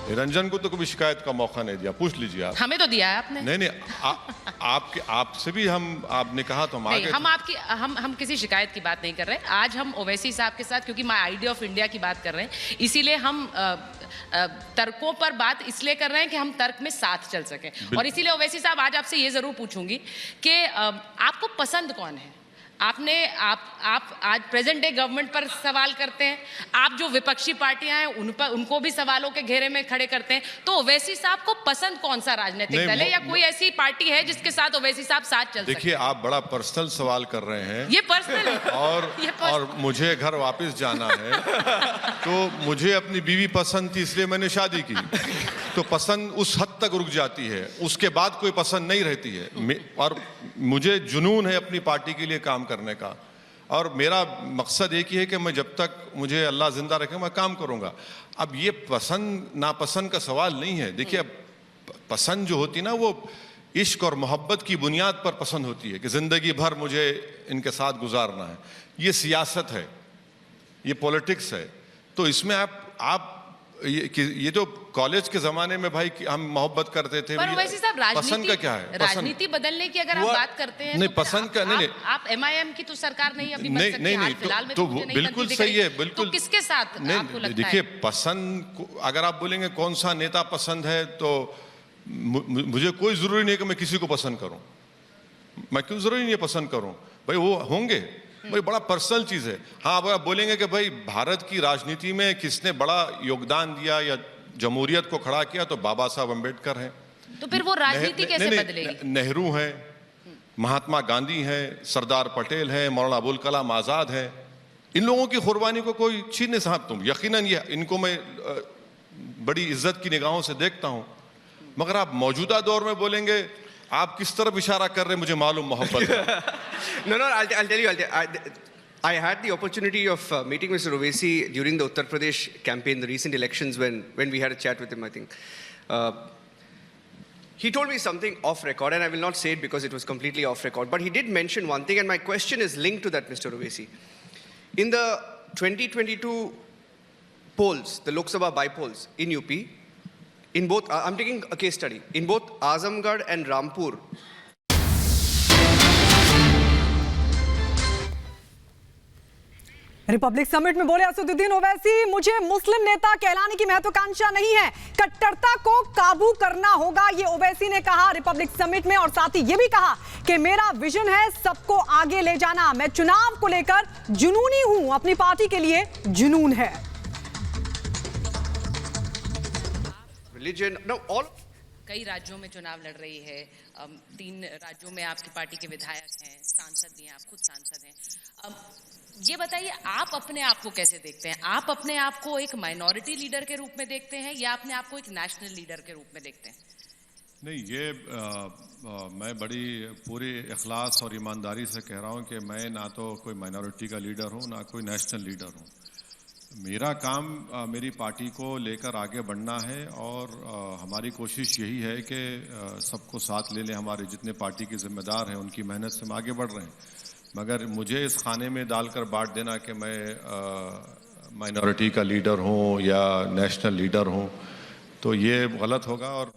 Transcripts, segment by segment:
रंजन को तो कभी शिकायत का मौका नहीं दिया, पूछ लीजिए आप। हमें तो दिया है आपने। नहीं, आपसे भी आपने कहा तो हम आ गए। हम किसी शिकायत की बात नहीं कर रहे। आज हम ओवैसी साहब के साथ, क्योंकि माय आइडिया ऑफ इंडिया की बात कर रहे हैं, इसीलिए हम तर्कों पर बात इसलिए कर रहे हैं कि हम तर्क में साथ चल सकें। और इसीलिए ओवैसी साहब आज आपसे ये जरूर पूछूंगी कि आपको पसंद कौन है। आप आज प्रेजेंट डे गवर्नमेंट पर सवाल करते हैं, आप जो विपक्षी पार्टियां हैं उनको भी सवालों के घेरे में खड़े करते हैं। तो ओवैसी साहब को पसंद कौन सा राजनीतिक दल है, या कोई ऐसी पार्टी है जिसके साथ ओवैसी साहब साथ चल सकते हैं? देखिए, आप बड़ा पर्सनल सवाल कर रहे हैं। ये पर्सनल और मुझे घर वापस जाना है तो मुझे अपनी बीवी पसंद थी, इसलिए मैंने शादी की। तो पसंद उस हद तक रुक जाती है, उसके बाद कोई पसंद नहीं रहती है। और मुझे जुनून है अपनी पार्टी के लिए काम करने का, और मेरा मकसद एक ही है कि मैं जब तक मुझे अल्लाह जिंदा रखे मैं काम करूंगा। अब ये पसंद नापसंद का सवाल नहीं है। देखिए, अब पसंद जो होती ना, वो इश्क और मोहब्बत की बुनियाद पर पसंद होती है कि जिंदगी भर मुझे इनके साथ गुजारना है। ये सियासत है, ये पॉलिटिक्स है। तो इसमें आप ये जो कॉलेज के जमाने में भाई हम मोहब्बत करते थे, पर वैसे साहब पसंद का क्या है? राजनीति बदलने की अगर आप बात करते हैं नहीं, तो पसंद का नहीं। आप एमआईएम की तो सरकार नहीं अभी बन सकती, नहीं, फिलहाल में तो मुझे बिल्कुल सही है, बिल्कुल। तो किसके साथ आपको लगता है? देखिए, पसंद अगर आप बोलेंगे कौन सा नेता पसंद है, तो मुझे कोई जरूरी नहीं कि मैं किसी को पसंद करूं। मैं क्यों जरूरी नहीं पसंद करूं भाई, वो होंगे भाई, बड़ा पर्सनल चीज है। हाँ, अगर आप बोलेंगे कि भाई भारत की राजनीति में किसने बड़ा योगदान दिया या जमहूरियत को खड़ा किया, तो बाबा साहब अम्बेडकर हैं। तो फिर वो राजनीति कैसे बदलेगी? नेहरू हैं, महात्मा गांधी हैं, सरदार पटेल हैं, मौलाना अबुल कलाम आजाद हैं। इन लोगों की कुर्बानी को कोई छीन नहीं सकता। तुम यकीनन ये इनको मैं बड़ी इज्जत की निगाहों से देखता हूं, मगर आप मौजूदा दौर में बोलेंगे, आप किस तरफ इशारा कर रहे हैं मुझे मालूम, मोहब्बत है। No, I'll tell you. I had the opportunity of meeting Mr. Owaisi during the Uttar Pradesh campaign, the recent elections, when we had a chat with him, I think. He told me something off record, and I will not say it because it was completely off record, but he did mention one thing, and my question is linked to that, Mr. Owaisi. In the 2022 polls, the Lok Sabha by-polls in UP, in both, I'm taking a case study, in both Azamgarh and Rampur, Republic summit में बोले असदुद्दीन ओवैसी, मुझे मुस्लिम नेता कहलाने की महत्वाकांक्षा नहीं है, कट्टरता को काबू करना होगा, ये ओवैसी ने कहा रिपब्लिक समिट में। और साथ ही ये भी कहा कि मेरा विजन है सबको आगे ले जाना, मैं चुनाव को लेकर जुनूनी हूं, अपनी पार्टी के लिए जुनून है। religion, no, all. कई राज्यों में चुनाव लड़ रही है, 3 राज्यों में आपकी पार्टी के विधायक हैं, सांसद भी हैं, आप खुद सांसद हैं। ये बताइए, आप अपने आप को कैसे देखते हैं? आप अपने आप को एक माइनॉरिटी लीडर के रूप में देखते हैं या अपने आप को एक नेशनल लीडर के रूप में देखते हैं? नहीं, ये मैं बड़ी पूरी इखलास और ईमानदारी से कह रहा हूँ कि मैं ना तो कोई माइनॉरिटी का लीडर हूँ, ना कोई नेशनल लीडर हूँ। मेरा काम मेरी पार्टी को लेकर आगे बढ़ना है, और हमारी कोशिश यही है कि सबको साथ ले लें। हमारे जितने पार्टी के जिम्मेदार हैं उनकी मेहनत से हम आगे बढ़ रहे हैं, मगर मुझे इस खाने में डालकर बांट देना कि मैं माइनॉरिटी का लीडर हूं या नेशनल लीडर हूं, तो ये गलत होगा। और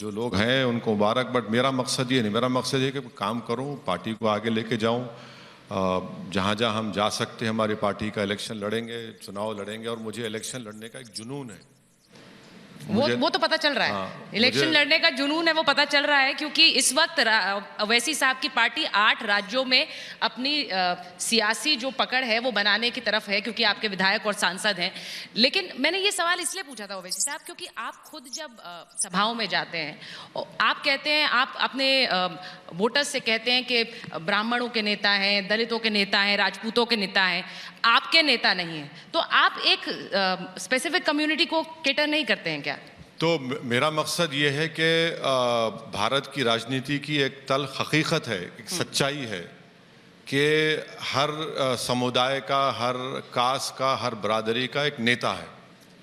जो लोग हैं उनको मुबारक, बट मेरा मकसद ये नहीं। मेरा मकसद ये कि काम करूं, पार्टी को आगे लेके जाऊं, जहां जहां हम जा सकते हैं हमारी पार्टी का इलेक्शन लड़ेंगे, चुनाव लड़ेंगे। और मुझे इलेक्शन लड़ने का एक जुनून है। वो तो पता चल रहा है। हाँ, इलेक्शन लड़ने का जुनून है, वो पता चल रहा है, क्योंकि इस वक्त ओवैसी साहब की पार्टी 8 राज्यों में अपनी सियासी जो पकड़ है वो बनाने की तरफ है, क्योंकि आपके विधायक और सांसद हैं। लेकिन मैंने ये सवाल इसलिए पूछा था ओवैसी साहब, क्योंकि आप खुद जब सभाओं में जाते हैं, आप कहते हैं, आप अपने वोटर्स से कहते हैं कि ब्राह्मणों के नेता हैं, दलितों के नेता हैं, राजपूतों के नेता हैं, आपके नेता नहीं है। तो आप एक स्पेसिफिक कम्युनिटी को केटर नहीं करते हैं क्या? तो मेरा मकसद ये है कि भारत की राजनीति की एक तल्ख हकीकत है, एक सच्चाई है कि हर समुदाय का, हर कास्ट का, हर बरादरी का एक नेता है,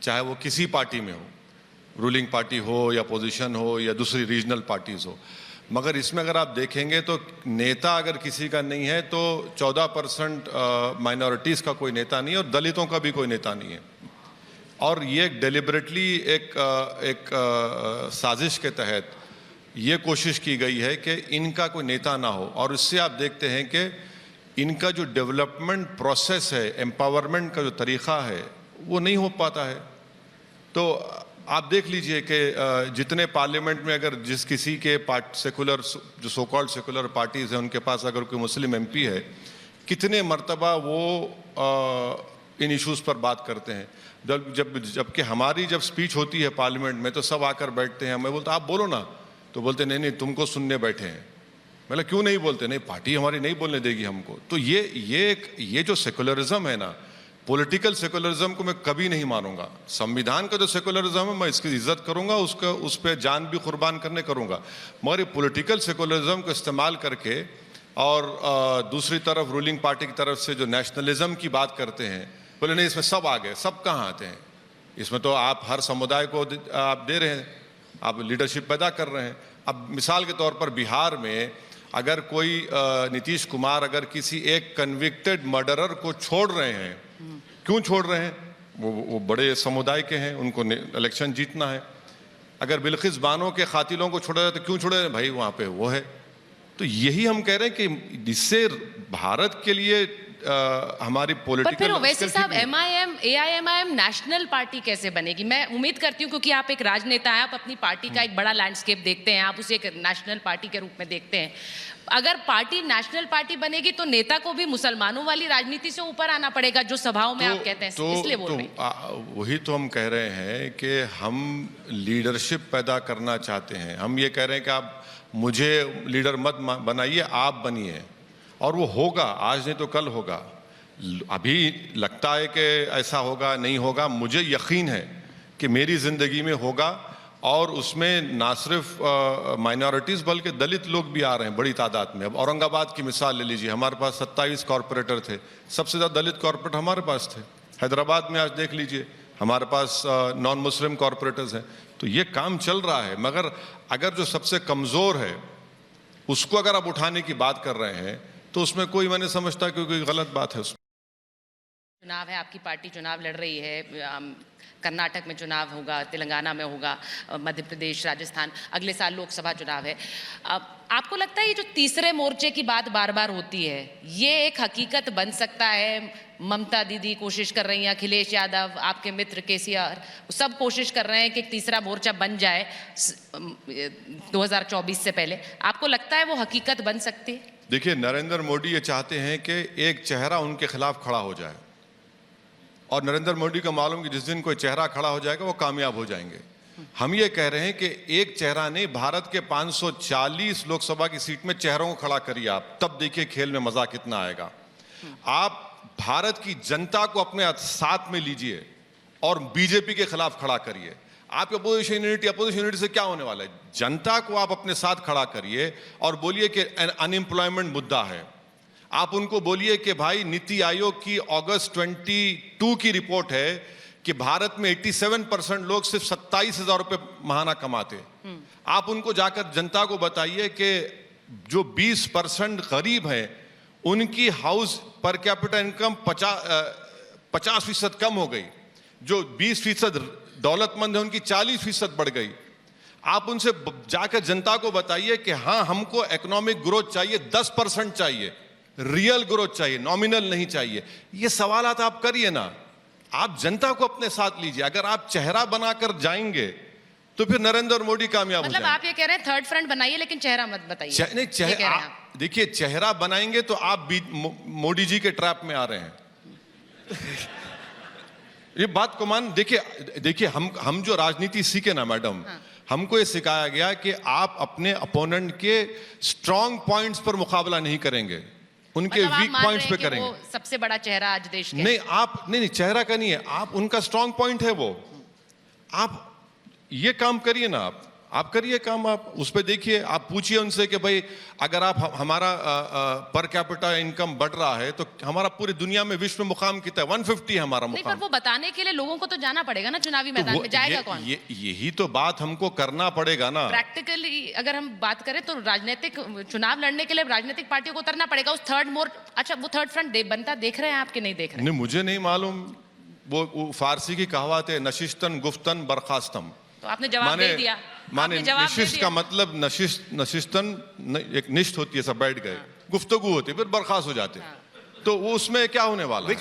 चाहे वो किसी पार्टी में हो, रूलिंग पार्टी हो या पोजीशन हो या दूसरी रीजनल पार्टीज हो। मगर इसमें अगर आप देखेंगे तो नेता अगर किसी का नहीं है तो 14% माइनॉरिटीज़ का कोई नेता नहीं है और दलितों का भी कोई नेता नहीं है। और ये डेलिबरेटली एक साजिश के तहत ये कोशिश की गई है कि इनका कोई नेता ना हो, और इससे आप देखते हैं कि इनका जो डेवलपमेंट प्रोसेस है, एम्पावरमेंट का जो तरीक़ा है, वो नहीं हो पाता है। तो आप देख लीजिए कि जितने पार्लियामेंट में अगर जिस किसी के सेकुलर जो सो कॉल्ड सेकुलर पार्टीज़ हैं उनके पास अगर कोई मुस्लिम एमपी है, कितने मर्तबा वो इन इश्यूज़ पर बात करते हैं। जबकि हमारी जब स्पीच होती है पार्लियामेंट में तो सब आकर बैठते हैं, मैं बोलता आप बोलो ना, तो बोलते नहीं नहीं तुमको सुनने बैठे हैं। मतलब क्यों नहीं बोलते? नहीं, पार्टी हमारी नहीं बोलने देगी हमको। तो ये जो सेकुलरिज्म है ना, पॉलिटिकल सेकुलरिज्म को मैं कभी नहीं मानूंगा। संविधान का जो सेकुलरिज्म है मैं इसकी इज्जत करूंगा, उस पर जान भी कुर्बान करने करूंगा, मगर ये पॉलिटिकल सेकुलरिज्म को इस्तेमाल करके और दूसरी तरफ रूलिंग पार्टी की तरफ से जो नेशनलिज्म की बात करते हैं, बोले नहीं इसमें सब आ गए। सब कहाँ आते हैं इसमें? तो आप हर समुदाय को आप दे रहे हैं, आप लीडरशिप पैदा कर रहे हैं। अब मिसाल के तौर पर बिहार में अगर कोई नीतीश कुमार अगर किसी एक कन्विक्टेड मर्डरर को छोड़ रहे हैं, क्यों छोड़ रहे हैं? वो बड़े समुदाय के हैं, उनको इलेक्शन जीतना है। अगर बिल्किस बानो के कातिलों को छोड़ा जाए तो क्यों छोड़े? भाई वहाँ पे वो है। तो यही हम कह रहे हैं कि इससे भारत के लिए हमारी पॉलिटिकल। पर फिर ओवैसी साहब, एमआईएम एआईएमआईएम नेशनल पार्टी कैसे बनेगी? मैं उम्मीद करती हूँ क्योंकि आप एक राजनेता हैं, आप अपनी पार्टी का एक बड़ा लैंडस्केप देखते हैं, आप उसे एक नेशनल पार्टी के रूप में देखते हैं। अगर पार्टी नेशनल पार्टी बनेगी तो नेता को भी मुसलमानों वाली राजनीति से ऊपर आना पड़ेगा, जो सभाओं में आप कहते हैं, इसलिए बोल रही हूं। वही तो हम कह रहे हैं कि हम लीडरशिप पैदा करना चाहते हैं। हम ये कह रहे हैं कि आप मुझे लीडर मत बनाइए, आप बनिए, और वो होगा, आज नहीं तो कल होगा। अभी लगता है कि ऐसा होगा, नहीं होगा, मुझे यकीन है कि मेरी ज़िंदगी में होगा, और उसमें ना सिर्फ माइनॉरिटीज़ बल्कि दलित लोग भी आ रहे हैं बड़ी तादाद में। अब औरंगाबाद की मिसाल ले लीजिए, हमारे पास 27 कॉरपोरेटर थे, सबसे ज़्यादा दलित कॉरपोरेटर हमारे पास थे। हैदराबाद में आज देख लीजिए हमारे पास नॉन मुस्लिम कॉरपोरेटर्स हैं। तो ये काम चल रहा है, मगर अगर जो सबसे कमज़ोर है उसको अगर आप उठाने की बात कर रहे हैं तो उसमें कोई, मैंने समझता कि कोई गलत बात है उसमें। चुनाव है, आपकी पार्टी चुनाव लड़ रही है, कर्नाटक में चुनाव होगा, तेलंगाना में होगा, मध्य प्रदेश, राजस्थान, अगले साल लोकसभा चुनाव है। आपको लगता है ये जो तीसरे मोर्चे की बात बार बार होती है, ये एक हकीकत बन सकता है? ममता दीदी कोशिश कर रही हैं, अखिलेश यादव, आपके मित्र केसीआर, सब कोशिश कर रहे हैं कि एक तीसरा मोर्चा बन जाए 2024 से पहले। आपको लगता है वो हकीकत बन सकती है? देखिए, नरेंद्र मोदी ये चाहते हैं कि एक चेहरा उनके खिलाफ खड़ा हो जाए, और नरेंद्र मोदी को मालूम कि जिस दिन कोई चेहरा खड़ा हो जाएगा वो कामयाब हो जाएंगे। हम ये कह रहे हैं कि एक चेहरा नहीं, भारत के 540 लोकसभा की सीट में चेहरों को खड़ा करिए आप, तब देखिए खेल में मजा कितना आएगा। आप भारत की जनता को अपने साथ में लीजिए और बीजेपी के खिलाफ खड़ा करिए। आपके अपोजिशन यूनिटी से क्या होने वाला है? जनता को आप अपने साथ खड़ा करिए और बोलिए कि अनएम्प्लॉयमेंट मुद्दा है। आप उनको बोलिए कि भाई नीति आयोग की अगस्त 22 की रिपोर्ट है कि भारत में 87% लोग सिर्फ 27,000 रुपये महाना कमाते। आप उनको जाकर जनता को बताइए कि जो 20% गरीब हैं उनकी हाउस पर कैपिटा इनकम 50% कम हो गई, जो 20% दौलतमंद है उनकी 40% बढ़ गई। आप उनसे जाकर जनता को बताइए कि हाँ, हमको इकोनॉमिक ग्रोथ चाहिए, 10% चाहिए, रियल ग्रोथ चाहिए, नॉमिनल नहीं चाहिए। ये सवालात आप करिए ना, आप जनता को अपने साथ लीजिए। अगर आप चेहरा बनाकर जाएंगे तो फिर नरेंद्र मोदी कामयाब हो जाएंगे। मतलब आप ये कह रहे हैं थर्ड फ्रंट बनाइए लेकिन चेहरा मत बताइए। नहीं, चेहरा देखिए, चेहरा बनाएंगे तो आप मोदी जी के ट्रैप में आ रहे हैं। ये बात को मान, देखिए हम जो राजनीति सीखे ना मैडम, हमको ये सिखाया गया कि आप अपने अपोनेंट के स्ट्रॉन्ग पॉइंट्स पर मुकाबला नहीं करेंगे, उनके वीक पॉइंट्स पे करेंगे। वो सबसे बड़ा चेहरा आज देश के नहीं, आप नहीं चेहरा का नहीं है, आप उनका स्ट्रॉन्ग पॉइंट है वो। आप ये काम करिए ना, आप करिए काम, आप उस पर देखिए, आप पूछिए उनसे कि भाई अगर आप हमारा पर कैपिटा इनकम बढ़ रहा है तो हमारा पूरी दुनिया में विश्व में मुकाम कितना है? 150 है हमारा मुकाम। नहीं, पर वो बताने के लिए लोगों को तो जाना पड़ेगा ना चुनावी मैदान में, जाएगा कौन? यही तो बात हमको करना पड़ेगा ना। प्रैक्टिकली अगर हम बात करें तो राजनीतिक चुनाव लड़ने के लिए राजनीतिक पार्टियों को उतरना पड़ेगा उस थर्ड मोर्च। अच्छा, वो थर्ड फ्रंट बनता देख रहे हैं आप कि नहीं देख रहे हैं? नहीं, मुझे नहीं मालूम, वो फारसी की कहावत है, नशिस्तन गुफ्तन बरखास्तम। तो आपने जवाब दे दिया। माने आपने जवाब दे निशिस्त दिया। का मतलब नशिस्तन एक निष्ठ होती है, सब बैठ गए, गुफ्तगू होती है, फिर बर्खास्त हो जाते, तो वो उसमें क्या होने वाला है?